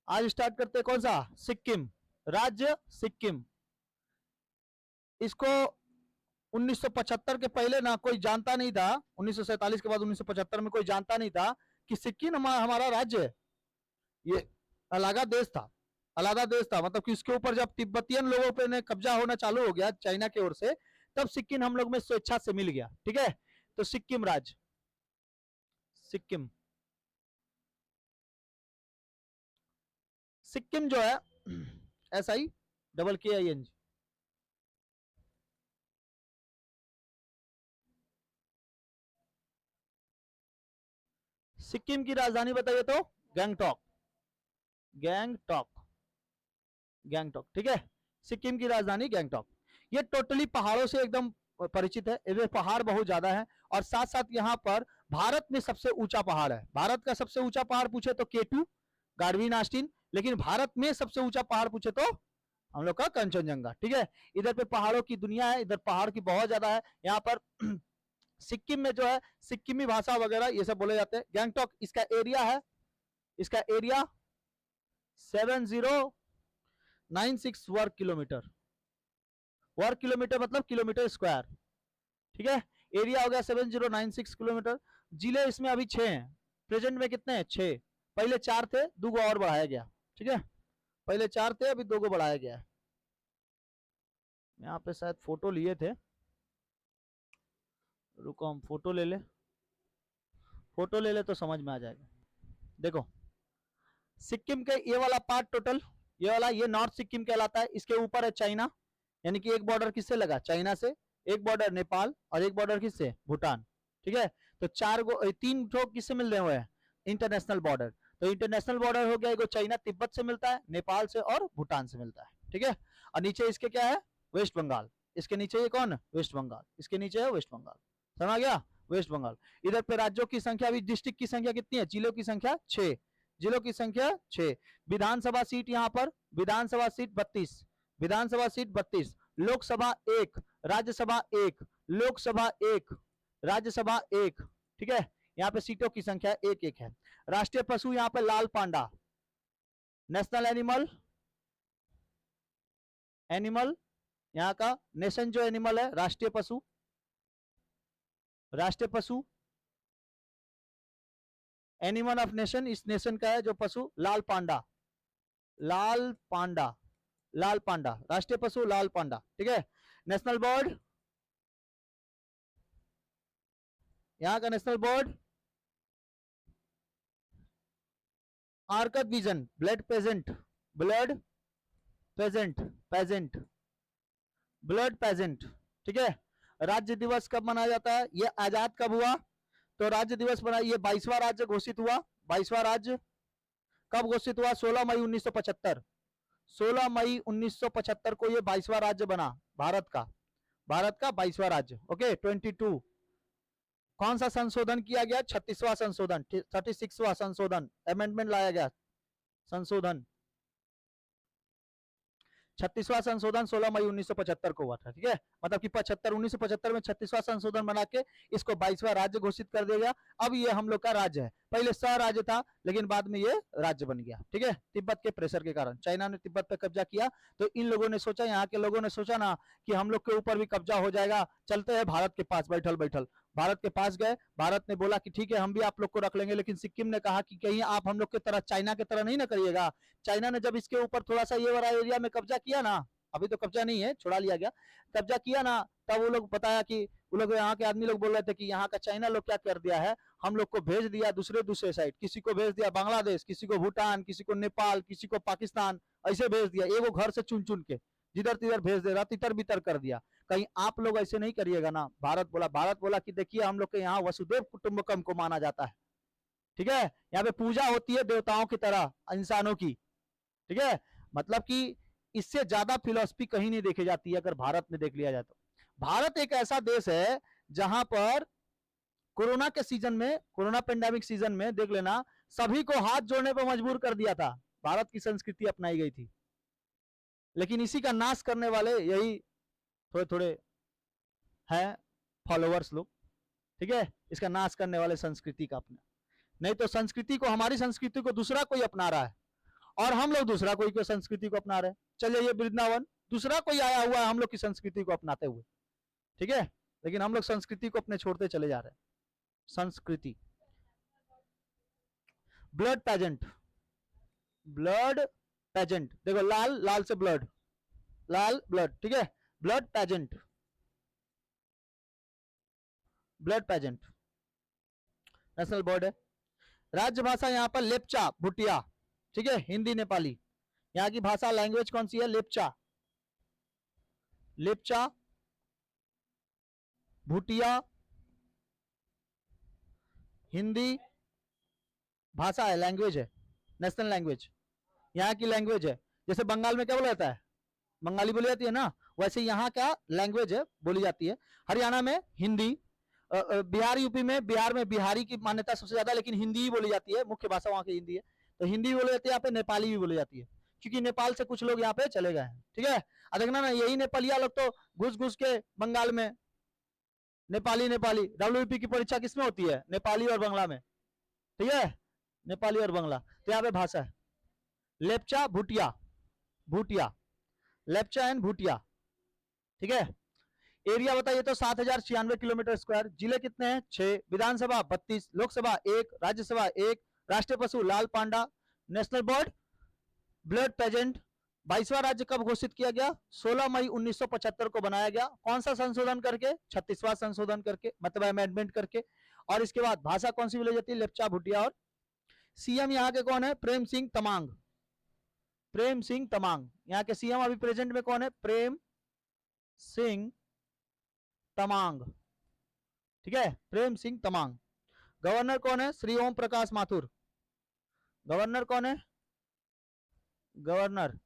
आज स्टार्ट करते हैं कौन सा, सिक्किम, राज्य सिक्किम। इसको 1975 के पहले ना कोई जानता नहीं था, 1947 के बाद 1975 में कोई जानता नहीं था कि सिक्किम हमारा राज्य है। ये अलग देश था, अलग देश था, मतलब कि इसके ऊपर जब तिब्बतियन लोगों पे ने कब्जा होना चालू हो गया चाइना की ओर से, तब सिक्किम हम लोग में स्वेच्छा से मिल गया। ठीक है, तो सिक्किम राज्य, सिक्किम, सिक्किम जो है SIKKING, सिक्किम की राजधानी बताइए तो गैंगटॉक, गैंगटॉक, गैंगटॉक। ठीक है, सिक्किम की राजधानी गैंगटॉक। ये टोटली पहाड़ों से एकदम परिचित है, ये पहाड़ बहुत ज्यादा है। और साथ साथ यहाँ पर भारत में सबसे ऊंचा पहाड़ है, भारत का सबसे ऊंचा पहाड़ पूछे तो K2 गार्डविन आस्टीन, लेकिन भारत में सबसे ऊंचा पहाड़ पूछे तो हम लोग का कंचनजंगा। ठीक है, इधर पे पहाड़ों की दुनिया है, इधर पहाड़ की बहुत ज्यादा है। यहाँ पर सिक्किम में जो है सिक्किमी भाषा वगैरह ये सब बोले जाते हैं। गैंगटॉक इसका एरिया है, इसका एरिया 7096 वर्ग किलोमीटर, वर्ग किलोमीटर मतलब किलोमीटर स्क्वायर। ठीक है, एरिया हो गया 7096 किलोमीटर। जिले इसमें अभी 6 हैं, प्रेजेंट में कितने हैं, 6। पहले 4 थे, 2 को और बढ़ाया गया। ठीक है, पहले 4 थे, अभी 2 को बढ़ाया गया है। यहाँ पे शायद फोटो लिए थे, रुको हम फोटो ले ले, फोटो ले ले तो समझ में आ जाएगा। देखो सिक्किम के ये वाला पार्ट टोटल, ये वाला, ये नॉर्थ सिक्किम कहलाता है। इसके ऊपर है चाइना, यानी कि एक बॉर्डर किससे लगा, चाइना से, एक बॉर्डर नेपाल और एक बॉर्डर किससे, भूटान। ठीक है, तो 3 ठोक किससे मिल रहे हुए हैं, इंटरनेशनल बॉर्डर। तो इंटरनेशनल बॉर्डर हो गया, एगो चाइना तिब्बत से मिलता है, नेपाल से और भूटान से मिलता है। ठीक है, और नीचे इसके क्या है, वेस्ट बंगाल। इसके नीचे ये कौन, वेस्ट बंगाल, इसके नीचे है वेस्ट बंगाल। समझ गया, वेस्ट बंगाल। इधर पे राज्यों की संख्या, अभी डिस्ट्रिक्ट की संख्या कितनी है, जिलों की संख्या 6, जिलों की संख्या 6। विधानसभा सीट यहाँ पर, विधानसभा सीट 32, विधानसभा सीट 32, लोकसभा 1, राज्यसभा 1, लोकसभा 1, राज्यसभा 1। ठीक है, यहाँ पे सीटों की संख्या 1-1 है। राष्ट्रीय पशु यहाँ पे लाल पांडा, नेशनल एनिमल, एनिमल यहाँ का नेशन जो एनिमल है, राष्ट्रीय पशु, राष्ट्रीय पशु एनिमल ऑफ नेशन, इस नेशन का है जो पशु, लाल पांडा, लाल पांडा, लाल पांडा, राष्ट्रीय पशु लाल पांडा। ठीक है, नेशनल बर्ड, यहाँ का नेशनल बर्ड आर्कद विजन, blood pheasant, blood pheasant, pheasant, blood pheasant. ठीक है, राज्य दिवस कब मनाया जाता है, ये आजाद कब हुआ, तो राज्य दिवस बना, ये 22वां राज्य घोषित हुआ। 22वां राज्य कब घोषित हुआ, 16 मई 1975, 16 मई 1975 को ये 22वां राज्य बना भारत का, भारत का 22वां राज्य। ओके, 22 कौन सा संशोधन किया गया, 36वां संशोधन, 36वां संशोधन, अमेंडमेंट लाया गया, संशोधन, 36वां संशोधन 16 मई 1975 को हुआ था। ठीक है, मतलब कि 1975 में 36वां संशोधन बना के इसको 22वां राज्य घोषित कर दिया गया। अब ये हम लोग का राज्य है, पहले सह राज्य था लेकिन बाद में ये राज्य बन गया। ठीक है, तिब्बत के प्रेशर के कारण, चाइना ने तिब्बत पे कब्जा किया, तो इन लोगों ने सोचा, यहाँ के लोगों ने सोचा ना कि हम लोग के ऊपर भी कब्जा हो जाएगा, चलते हैं भारत के पास, बैठल बैठल भारत के पास गए। भारत ने बोला कि ठीक है हम भी आप लोग को रख लेंगे, लेकिन सिक्किम ने कहा कि कहीं आप हम लोग की तरह, चाइना की तरह नहीं ना करिएगा। चाइना ने जब इसके ऊपर थोड़ा सा ये वाला एरिया में कब्जा किया ना, अभी तो कब्जा नहीं है, छुड़ा लिया गया, कब्जा किया ना, तब वो लोग बताया कि वो लोग, यहाँ के आदमी लोग बोल रहे थे कि यहाँ का चाइना लोग क्या कर दिया है, हम लोग को भेज दिया दूसरे दूसरे साइड, किसी को भेज दिया बांग्लादेश, किसी को भूटान, किसी को नेपाल, किसी को पाकिस्तान, ऐसे भेज दिया, एगो घर से चुन चुन के जिधर तिधर भेज दे रहा, तितर बितर कर दिया। कहीं आप लोग ऐसे नहीं करिएगा ना। भारत बोला, भारत बोला कि देखिए हम लोग के यहाँ वसुदेव कुटुंबकम को माना जाता है। ठीक है, यहाँ पे पूजा होती है देवताओं की तरह इंसानों की। ठीक है, मतलब कि इससे ज्यादा फिलॉसफी कहीं नहीं देखी जाती है, अगर भारत में देख लिया जाए तो। भारत एक ऐसा देश है जहां पर कोरोना के सीजन में, कोरोना पेंडेमिक सीजन में देख लेना, सभी को हाथ जोड़ने पर मजबूर कर दिया था, भारत की संस्कृति अपनाई गई थी। लेकिन इसी का नाश करने वाले यही थोड़े थोड़े हैं फॉलोअर्स लोग। ठीक है, इसका नाश करने वाले संस्कृति का अपना, नहीं तो संस्कृति को, हमारी संस्कृति को दूसरा कोई अपना रहा है। और हम लोग दूसरा कोई की संस्कृति को अपना रहे हैं। चलिए ये वृंदावन दूसरा कोई आया हुआ है हम लोग की संस्कृति को अपनाते हुए, ठीक है, लेकिन हम लोग संस्कृति को अपने छोड़ते चले जा रहे हैं। संस्कृति, ब्लड पेजेंट, ब्लड पेजेंट, देखो लाल, लाल से ब्लड, लाल ब्लड, ठीक है, blood pheasant, blood pheasant national bird है। राज्य भाषा यहाँ पर लेप्चा भूटिया, ठीक है, हिंदी नेपाली। यहाँ की भाषा लैंग्वेज कौन सी है? लेप्चा, लेप्चा भूटिया हिंदी भाषा है, लैंग्वेज है, नेशनल लैंग्वेज, यहाँ की लैंग्वेज है। जैसे बंगाल में क्या बोला जाता है? बंगाली बोली जाती है ना, वैसे यहाँ का लैंग्वेज है, बोली जाती है। हरियाणा में हिंदी, बिहार यूपी में, बिहार में बिहारी की मान्यता सबसे ज्यादा, लेकिन हिंदी ही बोली जाती है, मुख्य भाषा वहाँ की हिंदी है। तो हिंदी भी बोली जाती है यहाँ पे, नेपाली भी बोली जाती है, क्योंकि नेपाल से कुछ लोग यहाँ पे चले गए हैं, ठीक है। देखना ना, यही नेपालिया लोग तो घुस घुस के बंगाल में नेपाली नेपाली, डब्ल्यूपी की परीक्षा किसमें होती है? नेपाली और बांग्ला में, ठीक है, नेपाली और बांग्ला। तो यहाँ पे भाषा है लेप्चा भूटिया, भूटिया, लेप्चा एंड भूटिया, ठीक है। एरिया बताइए तो 7096 किलोमीटर स्क्वायर। जिले कितने हैं? 6। विधानसभा 32, लोकसभा 1, राज्यसभा 1। राष्ट्रीय पशु लाल panda. National bird blood pheasant. 22वां राज्य कब घोषित किया गया? 16 मई 1975 को बनाया गया। कौन सा संशोधन करके? 36वां संशोधन करके, मतलब अमेंडमेंट करके। और इसके बाद भाषा कौन सी बोली जाती है? लेप्चा भूटिया। और सीएम यहाँ के कौन है? प्रेम सिंह तमांग, प्रेम सिंह तमांग। यहाँ के सीएम अभी प्रेजेंट में कौन है? प्रेम सिंह तमांग, ठीक है, प्रेम सिंह तमांग। गवर्नर कौन है? श्री ओम प्रकाश माथुर। गवर्नर कौन है? गवर्नर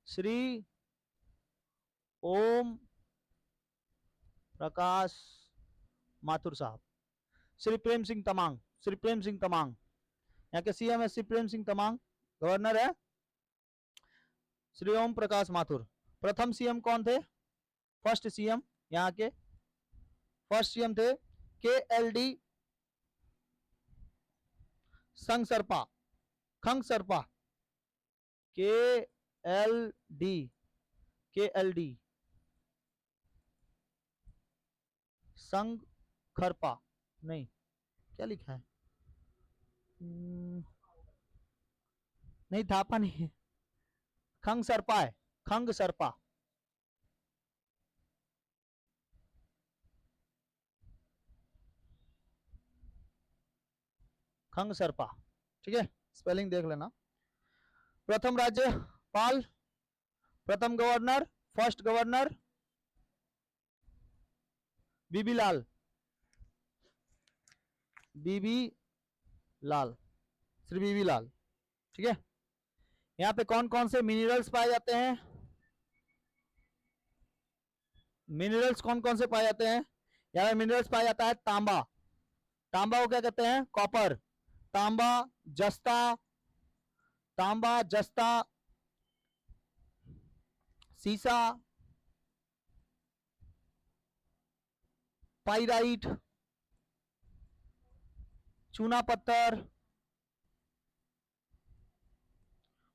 श्री ओम प्रकाश माथुर साहब, श्री प्रेम सिंह तमांग, श्री प्रेम सिंह तमांग। यहाँ के सीएम है श्री प्रेम सिंह तमांग, गवर्नर है श्री ओम प्रकाश माथुर। प्रथम सीएम कौन थे? फर्स्ट सीएम यहाँ के फर्स्ट सीएम थे KLD संगसरपा, खंगसरपा, KLD संगखरपा, नहीं क्या लिखा है? नहीं, थापा नहीं है, खंगसरपा है, खंगसरपा। खंगसरपा, ठीक है, स्पेलिंग देख लेना। प्रथम राज्यपाल, प्रथम गवर्नर, फर्स्ट गवर्नर बीबी लाल, बीबी लाल, श्री बीबी लाल, ठीक है। यहाँ पे कौन कौन से मिनरल्स पाए जाते हैं? मिनरल्स कौन कौन से पाए जाते हैं? यहाँ पे मिनरल्स पाया जाता है तांबा, तांबा को क्या कहते हैं? कॉपर। तांबा, जस्ता, तांबा, जस्ता, सीसा, पाइराइट, चूना पत्थर,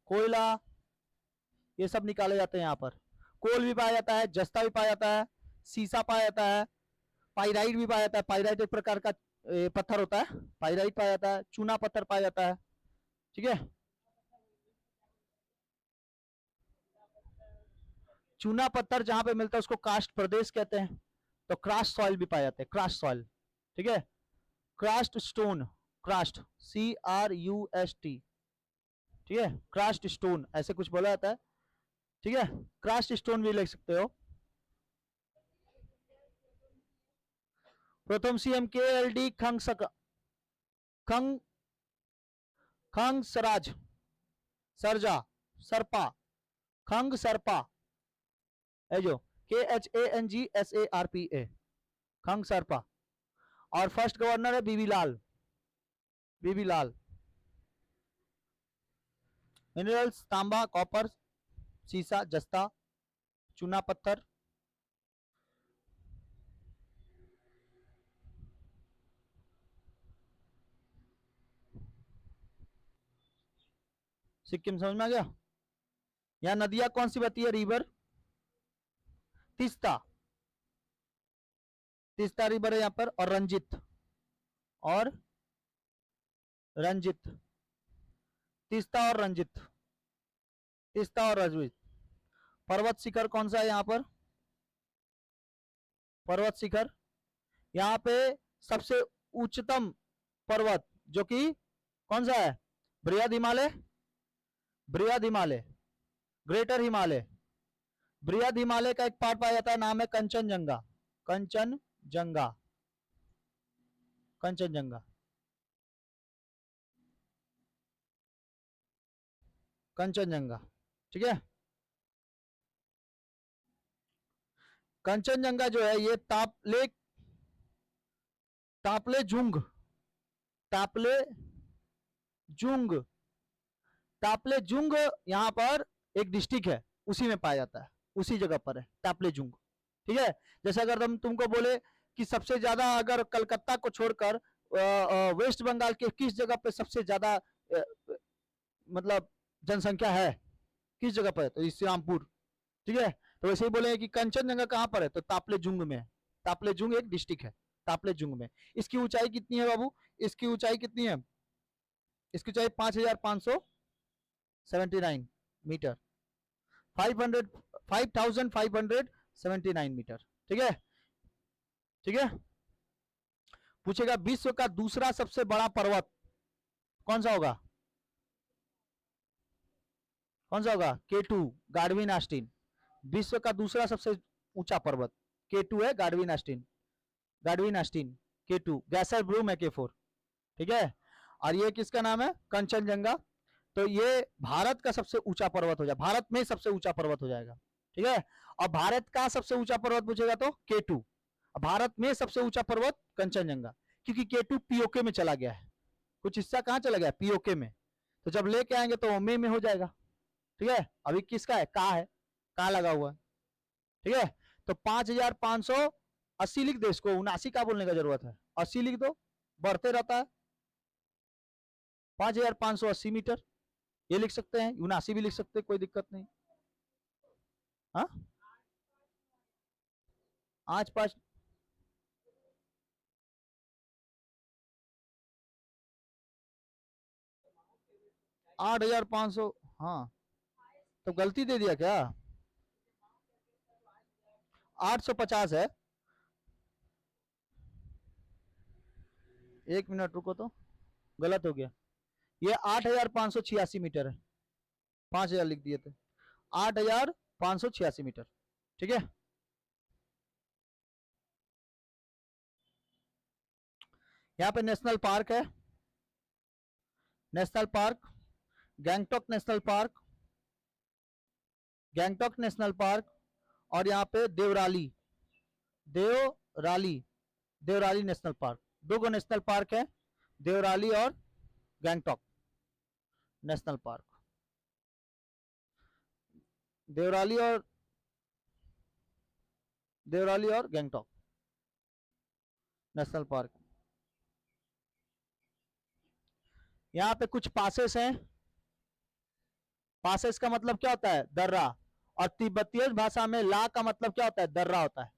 कोयला, ये सब निकाले जाते हैं यहाँ पर। कोल भी पाया जाता है, जस्ता भी पाया जाता है, सीसा पाया जाता है, पाइराइट भी पाया जाता है। पाइराइट एक प्रकार का पत्थर होता है, पाइराइट पाया जाता है, चूना पत्थर पाया जाता है, ठीक है। चूना पत्थर जहां पे मिलता है उसको कास्ट प्रदेश कहते हैं। तो क्रास्ट सॉइल भी पाए जाते हैं, क्रास्ट सॉइल, ठीक है। क्रास्ट स्टोन, क्रास्ट CRUST, ठीक है, क्रास्ट स्टोन ऐसे कुछ बोला जाता है, ठीक है, क्रास्ट स्टोन भी लिख सकते हो। प्रथम सीएम KLD खंग खंग सराज सरजा सरपा, खंग सरपा है जो KHANGSARPA, खंग सरपा। और फर्स्ट गवर्नर है बीबी लाल, बीबी लाल। मिनरल्स तांबा, कॉपर, सीसा, जस्ता, चूना पत्थर। सिक्किम समझ में आ गया। यहाँ नदियां कौन सी बहती है? रिवर तीस्ता, तीस्ता रिवर है यहाँ पर, और रंजित, और रंजित, तीस्ता और रंजित, तीस्ता और रंजित। पर्वत शिखर कौन सा है यहाँ पर? पर्वत शिखर यहाँ पे सबसे उच्चतम पर्वत जो कि कौन सा है? बृहद हिमालय, बृहद हिमालय, ग्रेटर हिमालय। बृहद हिमालय का एक पार्ट पाया जाता है, नाम है कंचनजंगा, कंचनजंगा, कंचनजंगा, कंचनजंगा, ठीक है। कंचनजंगा जो है ये तापले, तापले जुंग, तापले जुंग, तापले जुंग यहाँ पर एक डिस्ट्रिक्ट है, उसी में पाया जाता है, उसी जगह पर है तापले जुंग, ठीक है। जैसे अगर हम तुमको बोले कि सबसे ज्यादा अगर कलकत्ता को छोड़कर वेस्ट बंगाल के किस जगह पे सबसे ज्यादा मतलब जनसंख्या है, किस जगह पर है, तो श्रीरामपुर, ठीक है। तो वैसे ही बोले कि कंचनजंगा कहाँ पर है, तो तापले जुंग में है। तापले जुंग एक डिस्ट्रिक्ट है, तापले जुंग में। इसकी ऊंचाई कितनी है बाबू? इसकी ऊंचाई कितनी है? इसकी ऊंचाई 5579 मीटर, 5579 मीटर, ठीक है, ठीक है। पूछेगा विश्व का दूसरा सबसे बड़ा पर्वत कौन सा होगा? कौन सा होगा? K2, Godwin Austin. विश्व का दूसरा सबसे ऊंचा पर्वत K2 है, Godwin Austin, Godwin Austin K2, गैसर broom है K4, ठीक है। और ये किसका नाम है? कंचनजंगा। तो ये भारत का सबसे ऊंचा पर्वत हो जाएगा, भारत में सबसे ऊंचा पर्वत हो जाएगा, ठीक है। और भारत का सबसे ऊंचा पर्वत पूछेगा तो K2, भारत में सबसे ऊंचा पर्वत कंचनजंगा, क्योंकि K2 पीओके में चला गया है, कुछ हिस्सा कहाँ चला गया? पीओके में। तो जब लेके आएंगे तो में हो जाएगा, ठीक है। अभी किसका है? का है, का लगा हुआ है, ठीक है। तो 5580 लिख दे, इसको 79 का बोलने का जरूरत है, 80 लिख दो, बढ़ते रहता है। 5580 मीटर ये लिख सकते हैं, 79 भी लिख सकते हैं, कोई दिक्कत नहीं। हाँ, आज 5 8500, हाँ तो गलती दे दिया क्या? 850 है, एक मिनट रुको, तो गलत हो गया, ये 8586 मीटर है, 5000 लिख दिए थे, 8586 मीटर, ठीक है। यहाँ पे नेशनल पार्क है, national park Gangtok national park, Gangtok national park, और यहाँ पे देवराली, देवराली, देवराली नेशनल पार्क, दो गो नेशनल पार्क है, देवराली और गैंगटॉक नेशनल पार्क, देवराली और गैंगटॉक नेशनल पार्क। यहाँ पे कुछ पासेस हैं, पासेस का मतलब क्या होता है? दर्रा, और तिब्बतीय भाषा में ला का मतलब क्या होता है? दर्रा होता है,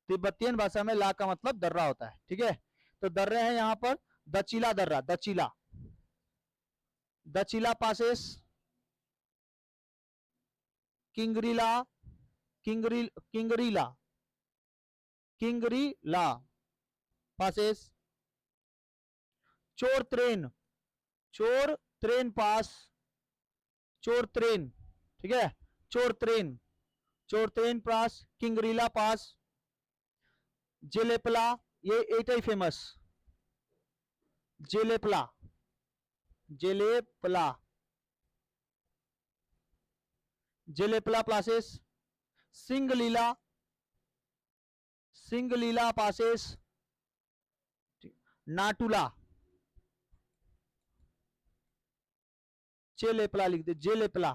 तिब्बतीयन भाषा में ला का मतलब दर्रा होता है, ठीक है। तो दर्रे हैं यहाँ पर, दचिला दर्रा, दचिला, दचिला पासेस, किंगरीला, किंगरीला, किंगरीला पासेस, चोर त्रेन, चोर त्रेन पास, चोर त्रेन, ठीक है, चोर त्रेन, चोर त्रेन पास, किंगरीला पास, जेलेपला, ये एटाई famous, Jelepla, Jelepla, Jelepla passes, Singalila, Singalila passes, Nathula, Jelepla लिख दे, जेलेपला,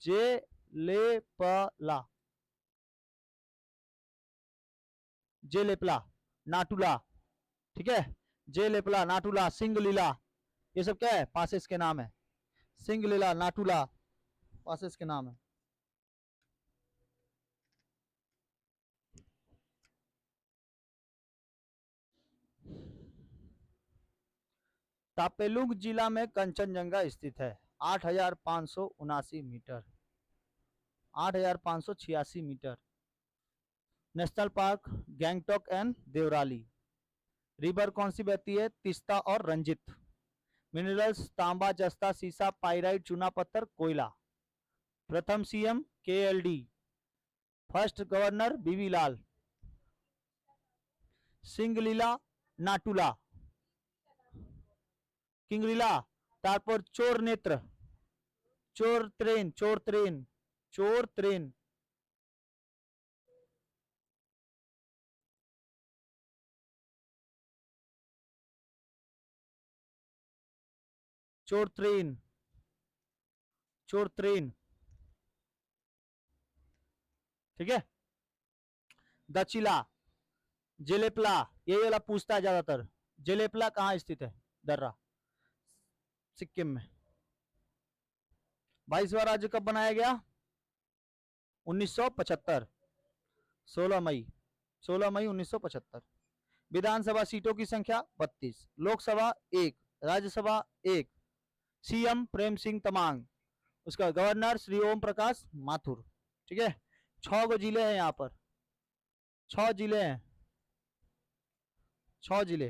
जेलेपला, जेलेपला, नाटुला, ठीक है, जेलेपला, नाटुला, सिंगलीला, ये सब क्या है? पासेस के नाम है। सिंगलीला, नाटुला पासेस के नाम है। तापेलुंग जिला में कंचनजंगा स्थित है, 8,579 मीटर, 8,586 मीटर। National park Gangtok and Deorali. River कौन सी बहती है? तीस्ता और रंजित। मिनरल्स तांबा, जस्ता, सीसा, पाइराइट, चूना पत्थर, कोयला। प्रथम सीएम केएलडी। फर्स्ट गवर्नर बीवी लाल। सिंगलीला, नाटुला, किंगलीला, तारपुर चोर नेत्र, चोर त्रेन, चोर त्रेन, चोर त्रेन। चोर त्रेन, चोर त्रेन, ठीक है। दचिला, जेलेपला, ये वाला पूछता है ज्यादातर। जेलेपला कहाँ स्थित है? दर्रा, सिक्किम में। 22वां राज्य कब बनाया गया? 1975, 16 मई, 16 मई 1975। विधानसभा सीटों की संख्या 32, लोकसभा 1, राज्यसभा 1। सीएम प्रेम सिंह तमांग, उसका गवर्नर श्री ओम प्रकाश माथुर, ठीक है। 6 गो जिले हैं यहाँ पर, 6 जिले हैं, 6 जिले,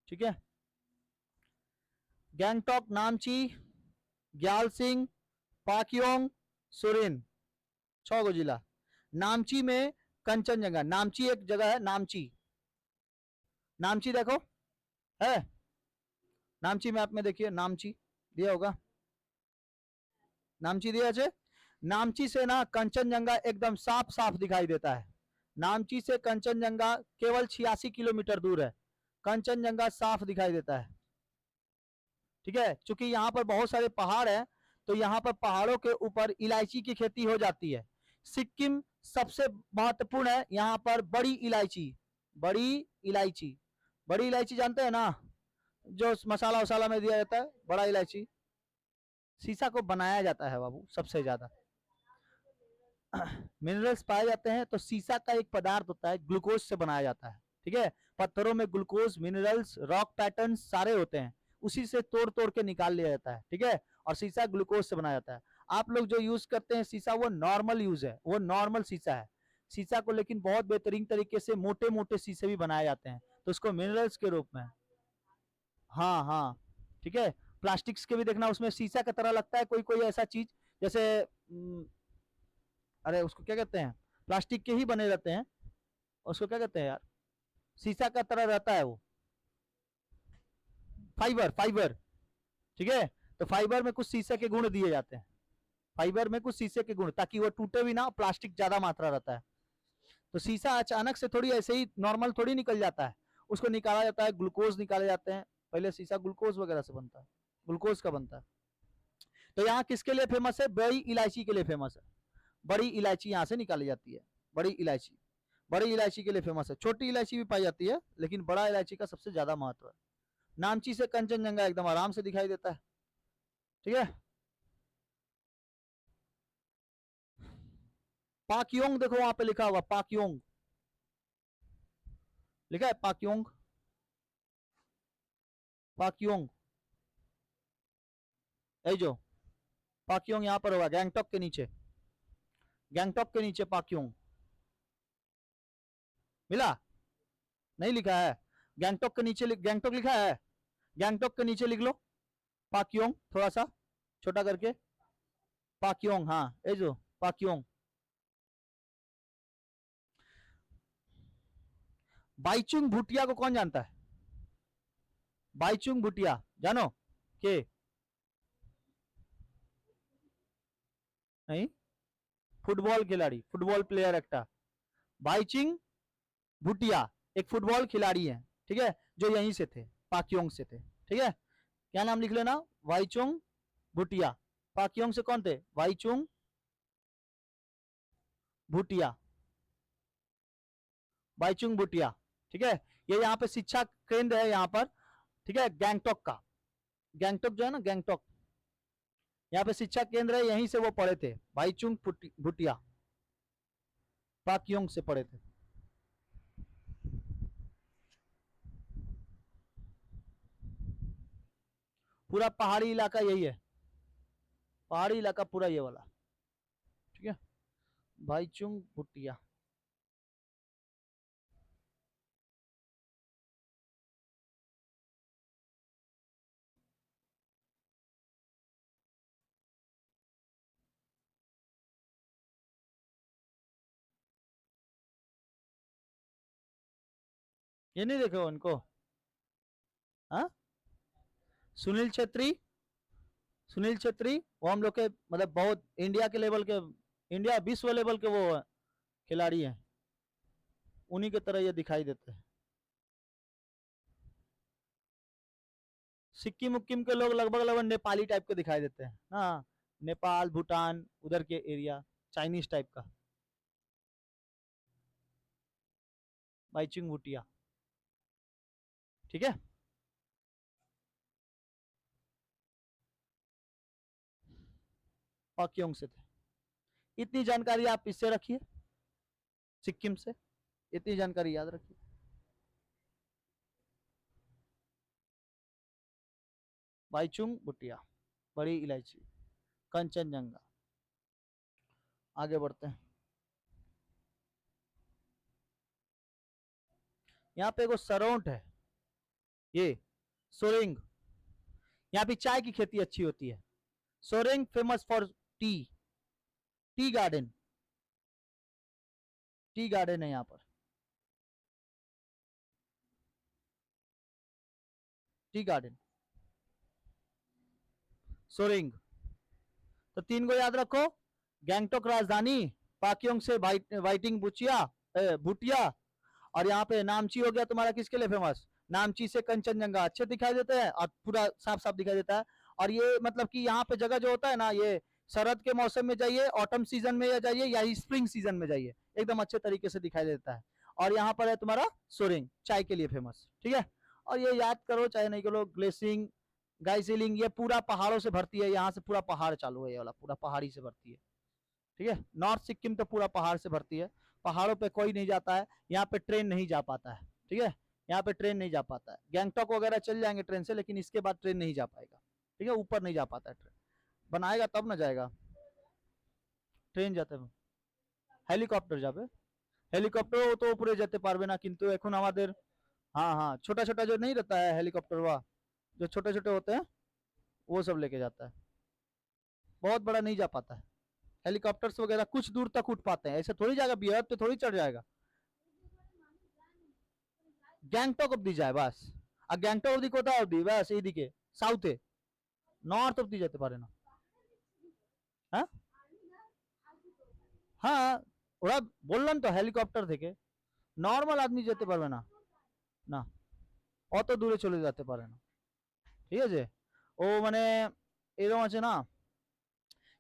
ठीक है। गैंगटॉक, नामची, ग्यालसिंग, पाक्योंग, सुरेन, 6 गो जिला। नामची में कंचनजंगा, नामची एक जगह है, नामची, नामची देखो है, नामची मैप में देखिए, नामची दिया होगा, नामची दिया है। नामची से ना कंचनजंगा एकदम साफ साफ दिखाई देता है। नामची से कंचनजंगा केवल 86 किलोमीटर दूर है, कंचनजंगा साफ दिखाई देता है, ठीक है। क्योंकि यहाँ पर बहुत सारे पहाड़ है, तो यहाँ पर पहाड़ों के ऊपर इलायची की खेती हो जाती है। सिक्किम सबसे महत्वपूर्ण है, यहाँ पर बड़ी इलायची, बड़ी इलायची, बड़ी इलायची जानते हैं ना, जो मसाला वसाला में दिया जाता है, बड़ा इलायची। सीसा को बनाया जाता है बाबू सबसे ज्यादा। मिनरल्स पाए जाते हैं तो सीसा का एक पदार्थ होता है, ग्लूकोज से बनाया जाता है, ठीक है। पत्थरों में ग्लूकोज, मिनरल्स, रॉक पैटर्न सारे होते हैं, उसी से तोड़ तोड़ के निकाल लिया जाता है, ठीक है। और सीसा ग्लूकोज से बनाया जाता है। आप लोग जो यूज करते हैं सीसा, वो नॉर्मल यूज है, वो नॉर्मल सीसा है। सीसा को लेकिन बहुत बेहतरीन तरीके से मोटे मोटे शीशे भी बनाए जाते हैं, तो उसको मिनरल्स के रूप में, हाँ हाँ, ठीक है। प्लास्टिक्स के भी देखना, उसमें शीशा की तरह लगता है कोई कोई ऐसा चीज, जैसे अरे उसको क्या कहते हैं, प्लास्टिक के ही बने रहते हैं, उसको क्या कहते हैं यार, शीशा का तरह रहता है वो, फाइबर, फाइबर, ठीक है। तो फाइबर में कुछ शीशे के गुण दिए जाते हैं, फाइबर में कुछ शीशे के गुण, ताकि वो टूटे भी ना, प्लास्टिक ज्यादा मात्रा रहता है। तो शीशा अचानक से थोड़ी ऐसे ही नॉर्मल थोड़ी निकल जाता है, उसको निकाला जाता है, ग्लूकोज निकाले जाते हैं। पहले शीशा ग्लूकोज वगैरह से बनता है, ग्लूकोज का बनता है। तो यहाँ किसके लिए फेमस है? बड़ी इलायची के लिए फेमस है। बड़ी इलायची यहाँ से निकाली जाती है, बड़ी इलायची, बड़ी इलायची के लिए फेमस है। छोटी इलायची भी पाई जाती है, लेकिन बड़ा इलायची का सबसे ज्यादा महत्व है। नामची से कंचनजंगा एकदम आराम से दिखाई देता है, ठीक है। पाक्योंग देखो वहां पे लिखा हुआ, पाक्योंग लिखा है, पाक्योंग, पाक्योंग, ये जो पाक्योंग यहाँ पर होगा, गैंगटॉक के नीचे, गैंगटॉक के नीचे पाक्योंग मिला, नहीं लिखा है? गैंगटॉक के नीचे गैंगटॉक लिखा है, गैंगटॉक के नीचे लिख लो पाक्योंग, थोड़ा सा छोटा करके, पाक्योंग, हाँ ये जो पाक्योंग। बाईचुंग भूटिया को कौन जानता है? बाईचुंग भूटिया जानो के? नहीं, फुटबॉल खिलाड़ी, फुटबॉल प्लेयर एक बाईचिंग भूटिया एक फुटबॉल खिलाड़ी है, ठीक है, जो यहीं से थे, पाक्योंग से थे, ठीक है। क्या नाम लिख लेना? वाईचुंग भूटिया। पाक्योंग से कौन थे? वाईचुंग भूटिया, वाईचुंग भूटिया, ठीक है। ये यहाँ पे शिक्षा केंद्र है यहाँ पर, ठीक है, गैंगटॉक का, गैंगटॉक जो है ना, गैंगटॉक, यहाँ पे शिक्षा केंद्र है, यहीं से वो पढ़े थे, भाईचुंग भूटिया पाकयोंग से पढ़े थे। पूरा पहाड़ी इलाका यही है, पहाड़ी इलाका पूरा ये वाला, ठीक है, भाईचुंग भूटिया। ये नहीं देखे उनको? हाँ, सुनील छेत्री, सुनील छेत्री वो हम लोग के मतलब बहुत इंडिया के लेवल के, इंडिया विश्व लेवल के वो खिलाड़ी हैं, उन्हीं के तरह ये दिखाई देते हैं। सिक्किम उक्किम के लोग लगभग लगभग नेपाली टाइप के दिखाई देते हैं, हाँ, नेपाल भूटान उधर के एरिया, चाइनीज टाइप का। बाइचिंग भूटिया, ठीक है। पाक्योंग से थे। इतनी जानकारी आप इससे रखिए, सिक्किम से इतनी जानकारी याद रखिए। बाइचुंग भूटिया, बड़ी इलायची, कंचनजंगा। आगे बढ़ते हैं। यहाँ पे एगो सरोंट है, ये सोरेंग, यहाँ पे चाय की खेती अच्छी होती है। Soreng famous for T, tea garden, tea garden है यहाँ पर, टी गार्डन, सोरेंग। तो तीन को याद रखो, गैंगटोक राजधानी, पाक्योंग से वाइटिंग बुचिया भूटिया, और यहाँ पे नामची हो गया तुम्हारा किसके लिए फेमस, नामची से कंचनजंगा अच्छे दिखाई देते हैं और पूरा साफ साफ दिखाई देता है। और ये मतलब कि यहाँ पे जगह जो होता है ना, ये शरद के मौसम में जाइए, ऑटम सीजन में जाइए या स्प्रिंग सीजन में जाइए, एकदम अच्छे तरीके से दिखाई देता है। और यहाँ पर है तुम्हारा सोरेंग, चाय के लिए फेमस, ठीक है। और ये याद करो चाहे नहीं करो, ग्लेसिंग गाइसिलिंग, ये पूरा पहाड़ों से भरती है, यहाँ से पूरा पहाड़ चालू है, ये वाला पूरा पहाड़ी से भरती है, ठीक है। नॉर्थ सिक्किम तो पूरा पहाड़ से भरती है, पहाड़ों पे कोई नहीं जाता है, यहाँ पे ट्रेन नहीं जा पाता है, ठीक है, यहाँ पे ट्रेन नहीं जा पाता है। गैंगटॉक वगैरह चल जाएंगे ट्रेन से, लेकिन इसके बाद ट्रेन नहीं जा पाएगा, ठीक है, ऊपर नहीं जा पाता है ट्रेन, बनाएगा तब ना जाएगा, ट्रेन जाते हैं, हेलीकॉप्टर जाबे, हेलीकॉप्टर तो ऊपरे যেতে পারবে না, কিন্তু এখন আমাদের, हाँ हाँ, छोटा छोटा जो नहीं रहता है हेलीकॉप्टर, वह जो छोटे छोटे होते हैं वो सब लेके जाता है, बहुत बड़ा नहीं जा पाता है। हेलीकॉप्टर्स वगैरह कुछ दूर तक उठ पाते हैं, ऐसे थोड़ी जाएगा, बियर पे थोड़ी चढ़ जाएगा। গ্যাংটক অব্দি যায় বাস, আর গ্যাংটক অব্দি কোথাও অব্দি বাস এইদিকে সাউথে, নর্থ অব্দি যেতে পারে না। হ্যাঁ হ্যাঁ, ওরা বললাম তো হেলিকপ্টার থেকে, নর্মাল আদমি যেতে পারবে না, না অত দূরে চলে যেতে পারে না, ঠিক আছে। ও মানে এরকম আছে না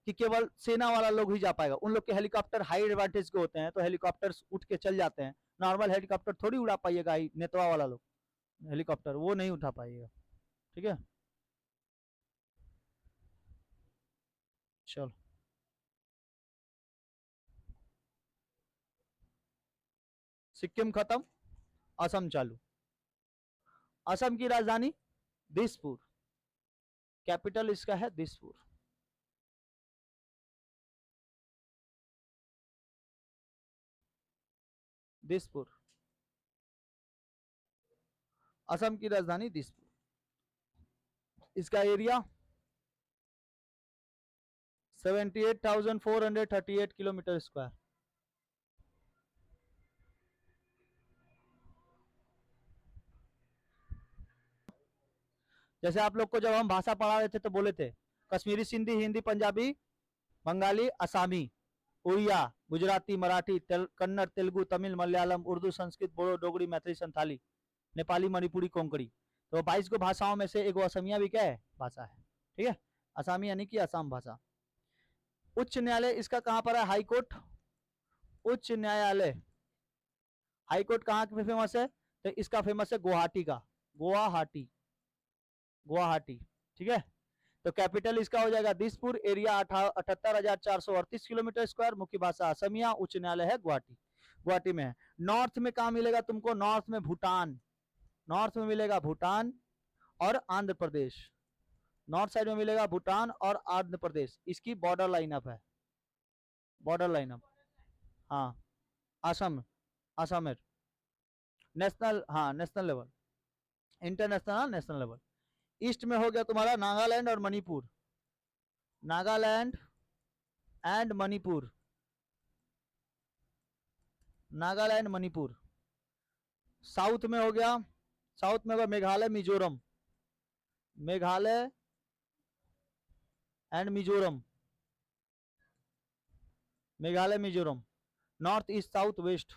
कि केवल सेना वाला लोग ही जा पाएगा, उन लोग के हेलीकॉप्टर हाई एडवांटेज के होते हैं, तो हेलीकॉप्टर उठ के चल जाते हैं, नॉर्मल हेलीकॉप्टर थोड़ी उड़ा पाइएगा, नेतवा वाला लोग हेलीकॉप्टर वो नहीं उठा पाइएगा, ठीक है। चलो, सिक्किम खत्म, असम चालू। असम की राजधानी दिसपुर, कैपिटल इसका है दिसपुर। दिसपुर, असम की राजधानी दिसपुर। इसका एरिया 78,438 किलोमीटर स्क्वायर। जैसे आप लोग को जब हम भाषा पढ़ा रहे थे तो बोले थे कश्मीरी, सिंधी, हिंदी, पंजाबी, बंगाली, असमी, उड़िया, गुजराती, मराठी, कन्नड़, तेलुगु, तमिल, मलयालम, उर्दू, संस्कृत, बोडो, डोगरी, मैथिली, संथाली, नेपाली, मणिपुरी, कोंकणी, तो 22 को भाषाओं में से एक असमिया भी क्या है, भाषा है, ठीक है, असमी यानी कि असम भाषा। उच्च न्यायालय इसका कहां पर है, हाई कोर्ट, उच्च न्यायालय, हाई कोर्ट कहां पे फेमस है, तो इसका फेमस है गुवाहाटी का, गुवाहाटी, गुवाहाटी, ठीक है। तो कैपिटल इसका हो जाएगा दिसपुर, एरिया 78,438 किलोमीटर स्क्वायर, मुख्य भाषा असमिया, उच्च न्यायालय है गुवाहाटी, गुवाहाटी में है। नॉर्थ में कहा मिलेगा तुमको? नॉर्थ में भूटान, नॉर्थ में मिलेगा भूटान और आंध्र प्रदेश, नॉर्थ साइड में मिलेगा भूटान और आंध्र प्रदेश, इसकी बॉर्डर लाइनअप है, बॉर्डर लाइनअप। हाँ असम, असम है नेशनल, हाँ नेशनल लेवल, इंटरनेशनल, हाँ नेशनल लेवल। ईस्ट में हो गया तुम्हारा नागालैंड और मणिपुर, नागालैंड एंड मणिपुर, नागालैंड मणिपुर। साउथ में हो गया, साउथ में होगा Meghalaya Mizoram, Meghalaya and Mizoram, Meghalaya Mizoram. North east south west,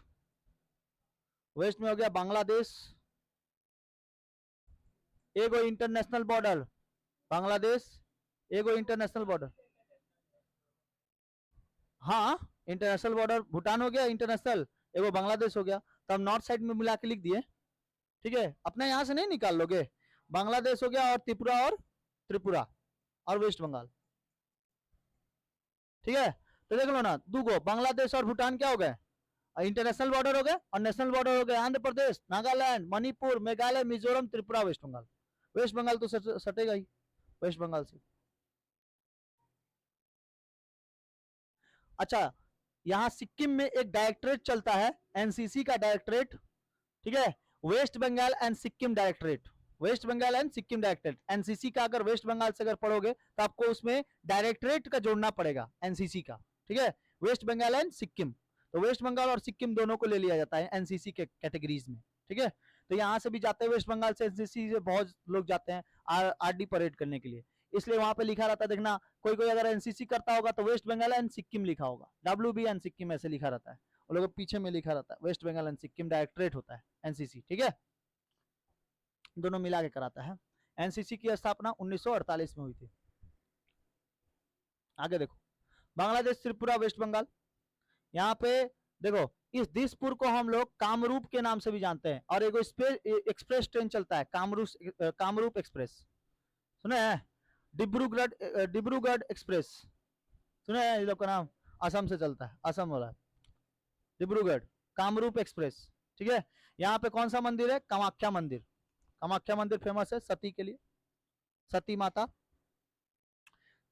west में हो गया बांग्लादेश, एगो इंटरनेशनल बॉर्डर बांग्लादेश, एगो इंटरनेशनल बॉर्डर, हाँ इंटरनेशनल बॉर्डर भूटान हो गया इंटरनेशनल, एगो बांग्लादेश हो गया। तो हम नॉर्थ साइड में मिला के लिख दिए, ठीक है, अपने यहां से नहीं निकाल लोगे। बांग्लादेश हो गया और त्रिपुरा और वेस्ट बंगाल, ठीक है। तो देख लो ना, दूगो बांग्लादेश और भूटान क्या हो गए, इंटरनेशनल बॉर्डर हो गए, और नेशनल बॉर्डर हो गए आंध्र प्रदेश, नागालैंड, मणिपुर, मेघालय, मिजोरम, त्रिपुरा, वेस्ट बंगाल। वेस्ट बंगाल तो सटेगा ही वेस्ट बंगाल से। अच्छा, यहाँ सिक्किम में एक डायरेक्टरेट चलता है, एनसीसी का डायरेक्टरेट, ठीक है, West Bengal and Sikkim directorate, West Bengal and Sikkim directorate. NCC का अगर वेस्ट बंगाल से अगर पढ़ोगे तो आपको उसमें डायरेक्टरेट का जोड़ना पड़ेगा, एनसीसी का, ठीक है, वेस्ट बंगाल एंड सिक्किम। तो वेस्ट बंगाल और सिक्किम दोनों को ले लिया जाता है एनसीसी के कैटेगरीज में, ठीक है। तो यहाँ से भी जाते हैं वेस्ट बंगाल से, एनसीसी से बहुत लोग जाते हैं आरडी परेड करने के लिए, इसलिए वहां पे लिखा रहता है, देखना कोई कोई अगर एनसीसी करता होगा तो वेस्ट बंगाल एंड सिक्किम लिखा होगा, डब्ल्यूबी एंड सिक्किम ऐसे लिखा रहता है, वो लोग पीछे में लिखा रहता है वेस्ट बंगाल एंड सिक्किम डायरेक्टरेट होता है एनसीसी, ठीक है, दोनों मिला के कराता है। एनसीसी की स्थापना 1948 में हुई थी। आगे देखो, बांग्लादेश, त्रिपुरा, वेस्ट बंगाल, यहाँ पे देखो इस दिसपुर को हम लोग कामरूप के नाम से भी जानते हैं, और एक एक्सप्रेस ट्रेन चलता है कामरूप एक्सप्रेस, सुने हैं, डिब्रूगढ़ एक्सप्रेस, सुने हैं, ये लोग का नाम असम से चलता है, असम वाला डिब्रूगढ़ कामरूप एक्सप्रेस, ठीक है। यहाँ पे कौन सा मंदिर है, कामाख्या मंदिर, कामाख्या मंदिर फेमस है सती के लिए, सती माता।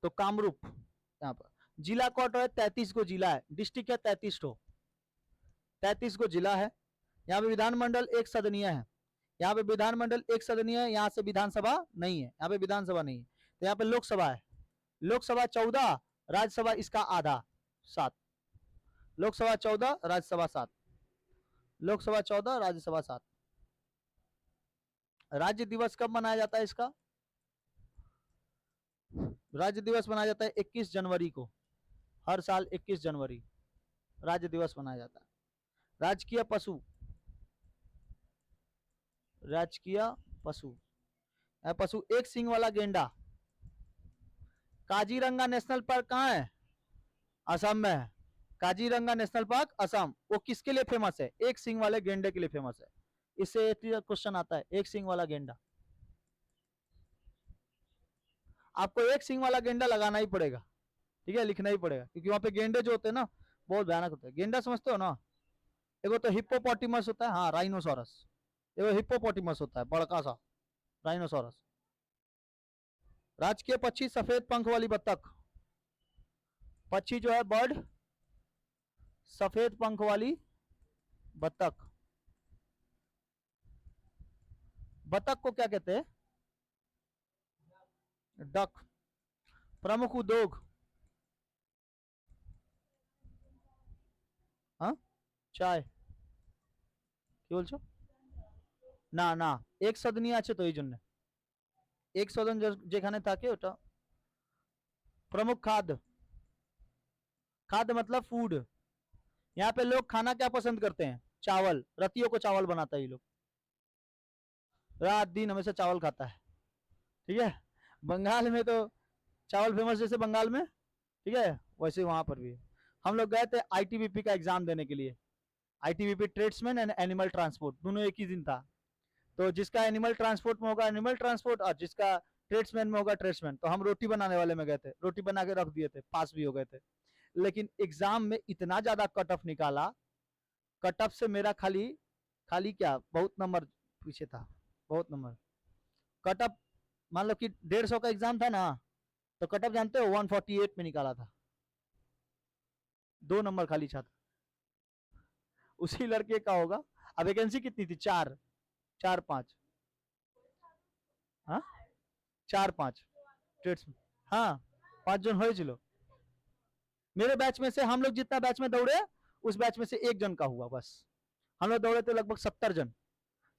तो कामरूप, यहाँ पर जिला कोट है 33 को जिला है, डिस्ट्रिक्ट है 33 को, 33 को जिला है। यहाँ पे विधानमंडल एक सदनीय है, यहाँ पे विधानमंडल एक सदनीय है, यहाँ से विधानसभा नहीं है, यहाँ पे विधानसभा नहीं है। तो यहाँ पे लोकसभा है, लोकसभा 14, राज्यसभा इसका आधा 7, लोकसभा 14, राज्यसभा 7, लोकसभा 14, राज्यसभा 7। राज्य दिवस कब मनाया जाता है इसका, राज्य दिवस मनाया जाता है 21 जनवरी को, हर साल 21 जनवरी राज्य दिवस मनाया जाता है। राजकीय पशु, राजकीय पशु, पशु एक सिंग वाला गेंडा। काजीरंगा नेशनल पार्क कहाँ है, असम में है, काजीरंगा नेशनल पार्क असम। वो किसके लिए फेमस है, एक सिंग वाले गेंडे के लिए फेमस है। इससे क्वेश्चन आता है, एक सिंग वाला गेंडा, आपको एक सिंग वाला गेंडा लगाना ही पड़ेगा, ठीक है, लिखना ही पड़ेगा, क्योंकि वहां पे गेंडे जो होते हैं ना बहुत भयानक होते हैं। गेंडा समझते हो ना, एगो तो हिप्पोपोटामस होता है, हाँ राइनोसोरस, एगो हिप्पोपोटामस होता है बड़का सा राइनोसोरस। राजकीय पक्षी सफेद पंख वाली बत्तख, पक्षी जो है बर्ड, सफेद पंख वाली बत्तख। बत्तख को क्या कहते हैं, डक। प्रमुख उद्योग, हाँ চায় কি বলছো, না না এক সদনী আছে তো এই জন্য, एक सदन যেখানে থাকে ওটা। प्रमुख खाद्य, खाद्य मतलब फूड, यहाँ पे लोग खाना क्या पसंद करते हैं, चावल, रतियों को चावल बनाता है ये लोग, रात दिन हमेशा चावल खाता है, ठीक है। बंगाल में तो चावल फेमस, जैसे बंगाल में, ठीक है, वैसे वहां पर भी। हम लोग गए थे आईटीबीपी का एग्जाम देने के लिए, ITBP tradesman and animal transport, दोनों एक ही दिन था। तो जिसका एनिमल ट्रांसपोर्ट में होगा एनिमल ट्रांसपोर्ट, और जिसका ट्रेड्समैन में होगा ट्रेड्समैन, तो हम रोटी बनाने वाले में गए थे, रोटी बना के रख दिए थे, पास भी हो गए थे। लेकिन एग्जाम में इतना ज्यादा कट ऑफ निकाला, कट ऑफ से मेरा खाली खाली क्या बहुत नंबर पीछे था, बहुत नंबर। कट ऑफ मान लो कि 150 का एग्जाम था ना, तो कट ऑफ जानते हो 148 में निकाला था, 2 नंबर खाली छात्र। उसी लड़के का होगा। अब वैकेंसी कितनी थी? 4 4 5, हाँ 4 5 ट्रेड्स, हाँ 5 जन हो चलो। मेरे बैच में से हम लोग जितना बैच में दौड़े, उस बैच में से 1 जन का हुआ बस। हम लोग दौड़े थे लगभग 70 जन,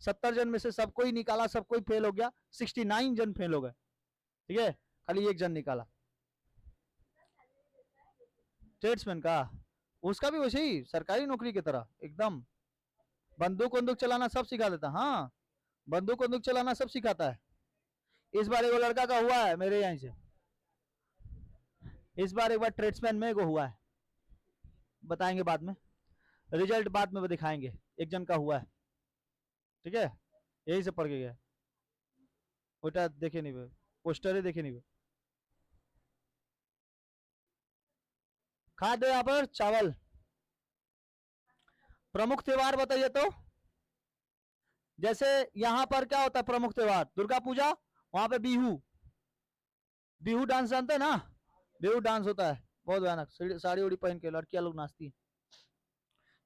70 जन में से सब कोई निकाला, सब कोई फेल हो गया, 69 जन फेल हो गए, ठीक है, खाली 1 जन निकाला ट्रेड्समैन का। उसका भी वैसे ही सरकारी नौकरी की तरह एकदम, बंदूक बंदूक चलाना सब सिखा देता, हाँ बंदूक बंदूक चलाना सब सिखाता है। इस बार एगो लड़का का हुआ है मेरे यहाँ से, इस बार एक बार ट्रेड्समैन में एगो हुआ है, बताएंगे बाद में, रिजल्ट बाद में दिखाएंगे, 1 जन का हुआ है, ठीक है, यही से पढ़ के गया, ओटा देखे नहीं वे, पोस्टर देखे नहीं वे। खा दो यहाँ पर चावल। प्रमुख त्योहार बताइए तो, जैसे यहाँ पर क्या होता है प्रमुख त्योहार? दुर्गा पूजा, वहां पे बिहू, बिहू डांस जानते हैं ना, बिहू डांस होता है बहुत भयानक, साड़ी उड़ी पहन के लड़कियां लोग नाचती हैं।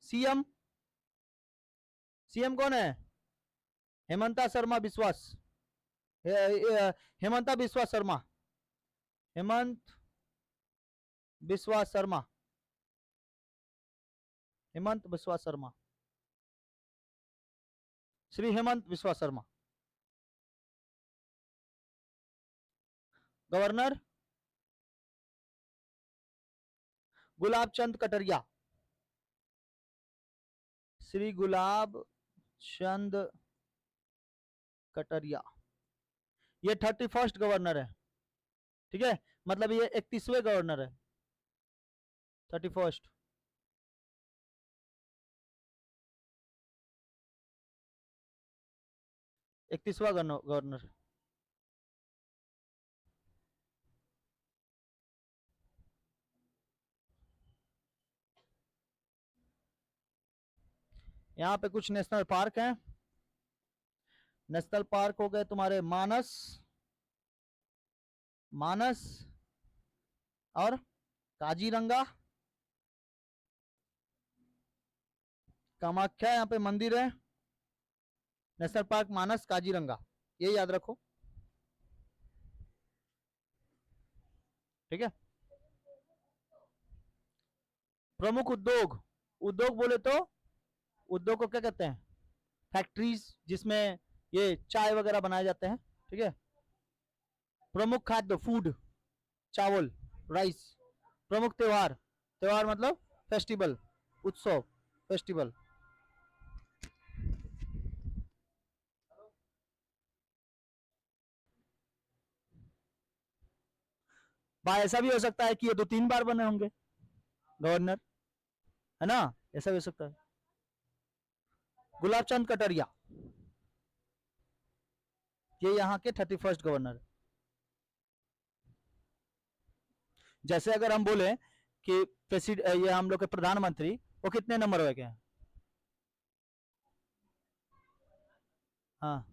सीएम, सीएम कौन है? हेमंता शर्मा विश्वास, हेमंता विश्वास शर्मा, हेमंत विश्वास शर्मा, हेमंत विश्वास शर्मा, श्री हेमंत विश्वास शर्मा। गवर्नर गुलाब चंद कटरिया, श्री गुलाब चंद कटरिया, ये 31st गवर्नर है, ठीक है, मतलब ये 31वें गवर्नर है, 31st। इकतीसवां गवर्नर। यहाँ पे कुछ नेशनल पार्क हैं, नेशनल पार्क हो गए तुम्हारे मानस, मानस और काजीरंगा, कामाख्या यहाँ पे मंदिर है, नेशनल पार्क मानस काजीरंगा, ये याद रखो, ठीक है। प्रमुख उद्योग, उद्योग बोले तो उद्योग को क्या कहते हैं? फैक्ट्रीज जिसमें ये चाय वगैरह बनाए जाते हैं, ठीक है। प्रमुख खाद्य फूड, चावल राइस। प्रमुख त्योहार, त्योहार मतलब फेस्टिवल, उत्सव, फेस्टिवल। भाई ऐसा भी हो सकता है कि ये 2-3 बार बने होंगे गवर्नर, है ना, ऐसा भी हो सकता है। गुलाब चंद कटरिया, ये यहाँ के 31st गवर्नर। जैसे अगर हम बोले कि प्रेसिडेंट, ये हम लोग के प्रधानमंत्री, वो कितने नंबर हुए हैं? हाँ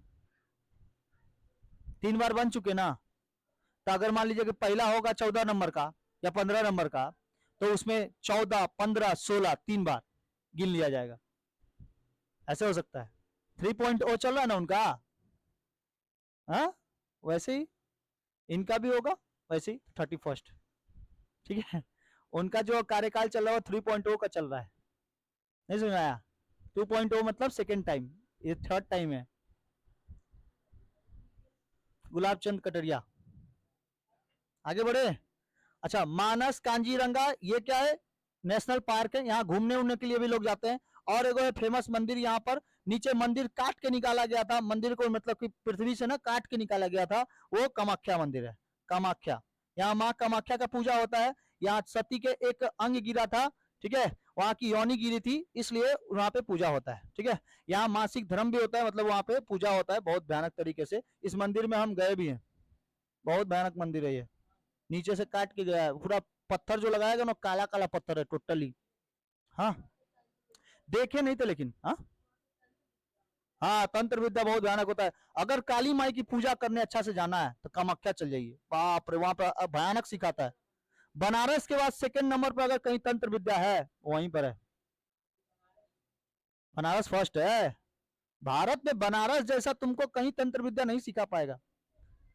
3 बार बन चुके ना, तो अगर मान लीजिए कि पहला होगा 14 नंबर का या 15 नंबर का, तो उसमें 14, 15, 16 3 बार गिन लिया जाएगा, ऐसे हो सकता है। 3.0 चल रहा है ना उनका, हाँ वैसे ही इनका भी होगा, वैसे ही 31st, ठीक है। उनका जो कार्यकाल चल रहा है 3.0 का चल रहा है, नहीं समझ आया? 2.0 मतलब सेकेंड टाइम, ये 3rd टाइम है। गुलाब चंद कटरिया, आगे बढ़े। अच्छा मानस कांजीरंगा, ये क्या है? नेशनल पार्क है, यहाँ घूमने उमने के लिए भी लोग जाते हैं। और एगो है फेमस मंदिर, यहाँ पर नीचे मंदिर काट के निकाला गया था, मंदिर को मतलब कि पृथ्वी से ना काट के निकाला गया था, वो कामाख्या मंदिर है, कामाख्या। यहाँ माँ कामाख्या का पूजा होता है, यहाँ सती के एक अंग गिरा था, ठीक है, वहां की योनि गिरी थी, इसलिए वहां पे पूजा होता है, ठीक है। यहाँ मासिक धर्म भी होता है, मतलब वहां पे पूजा होता है बहुत भयानक तरीके से। इस मंदिर में हम गए भी हैं, बहुत भयानक मंदिर है ये, नीचे से काट के गया है पूरा, पत्थर जो लगाएगा ना काला काला पत्थर है टोटली। हाँ देखे नहीं थे लेकिन, हाँ हाँ तंत्र विद्या बहुत भयानक होता है। अगर काली माई की पूजा करने अच्छा से जाना है तो कामाख्या चल जाइए, बाप रे वहां पर भयानक सिखाता है। बनारस के बाद सेकंड नंबर पर अगर कहीं तंत्र विद्या है वहीं पर है, बनारस फर्स्ट है। भारत में बनारस जैसा तुमको कहीं तंत्र विद्या नहीं सिखा पाएगा,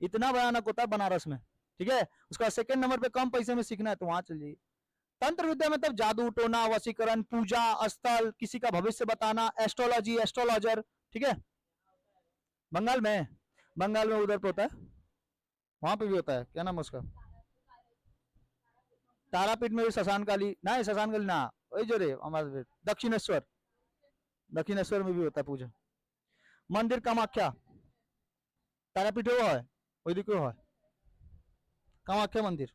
इतना भयानक होता है बनारस में। ठीक है, उसका सेकंड नंबर पे कम पैसे में सीखना है तो वहां चल जाइए। तंत्र विद्या मतलब जादू टोना वशीकरण पूजा स्थल किसी का भविष्य बताना, एस्ट्रोलॉजी एस्ट्रोलॉजर। ठीक है, बंगाल में, बंगाल में उधर पे होता है, वहां पे भी होता है, क्या नाम है उसका, तारापीठ में भी शशान काली ना, शशान काली ना, वही जो रे हमारे दक्षिणेश्वर, दक्षिणेश्वर में भी होता है पूजा। मंदिर कामाख्या, तारापीठ वो है वही देखो है कामाख्या मंदिर।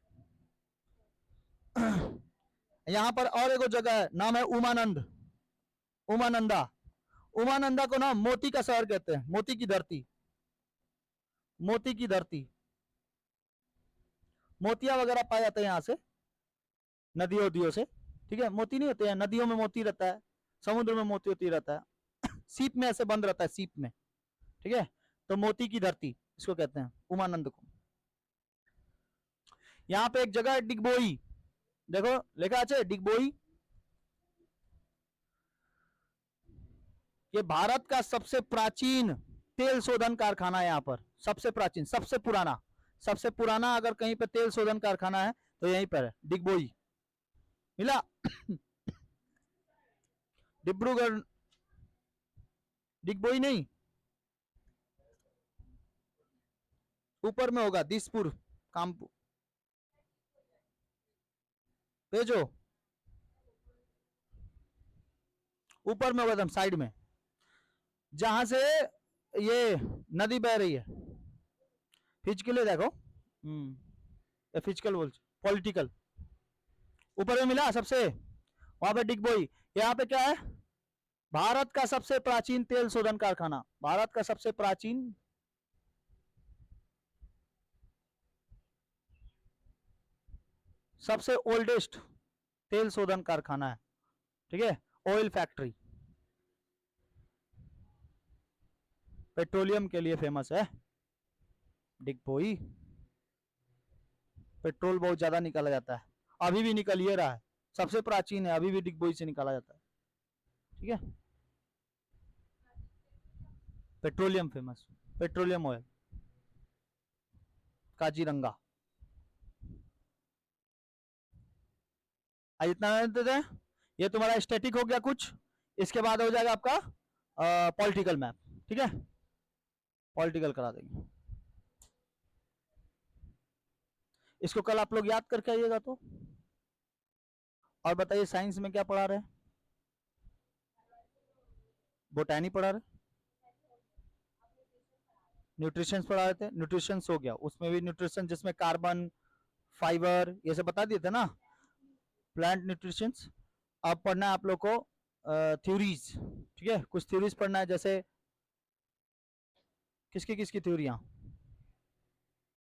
यहाँ पर और एक जगह है नाम है उमानंद, उमानंदा, उमानंदा को ना मोती का शहर कहते हैं, मोती की धरती, मोती की धरती, मोतिया वगैरह पाए जाते हैं यहाँ से नदियों उदियों से। ठीक है, मोती नहीं होते हैं नदियों में, मोती रहता है, समुद्र में मोती होती रहता है, सीप में ऐसे बंद रहता है सीप में। ठीक है, तो मोती की धरती इसको कहते हैं उमानंद को। यहाँ पे एक जगह है डिगबोई, देखो लिखा है डिगबोई, ये भारत का सबसे प्राचीन तेल शोधन कारखाना है यहाँ पर, सबसे प्राचीन सबसे पुराना, सबसे पुराना अगर कहीं पे तेल शोधन कारखाना है तो यहीं पर है डिगबोई, मिला। डिब्रूगढ़, डिगबोई नहीं, ऊपर में होगा दिसपुर, कामपुर भेजो, ऊपर में होगा एकदम साइड में, जहां से ये नदी बह रही है। फिजिकली देखो, फिजिकल बोल, पॉलिटिकल, ऊपर में मिला सबसे, वहां पे डिगबोई। यहाँ पे क्या है, भारत का सबसे प्राचीन तेल शोधन कारखाना, भारत का सबसे प्राचीन सबसे ओल्डेस्ट तेल शोधन कारखाना है। ठीक है, ऑयल फैक्ट्री, पेट्रोलियम के लिए फेमस है डिगबोई, पेट्रोल बहुत ज्यादा निकाला जाता है, अभी भी निकल ही रहा है, सबसे प्राचीन है, अभी भी डिगबोई से निकाला जाता है। ठीक है, petroleum famous, petroleum oil, Kaziranga. इतना देते हैं, ये तुम्हारा स्टैटिक हो गया कुछ, इसके बाद हो जाएगा आपका पॉलिटिकल मैप। ठीक है, पॉलिटिकल करा देंगे, इसको कल आप लोग याद करके आइएगा तो। और बताइए साइंस में क्या पढ़ा रहे हैं, बोटैनी पढ़ा रहे, न्यूट्रिशन पढ़ा रहे थे, न्यूट्रिशन हो गया, उसमें भी न्यूट्रिशन जिसमें कार्बन फाइबर ये सब बता दिए थे ना, प्लांट न्यूट्रिशन। अब पढ़ना है आप लोग को थ्योरीज। ठीक है, कुछ थ्योरीज पढ़ना है, जैसे किसकी किसकी थ्योरियां,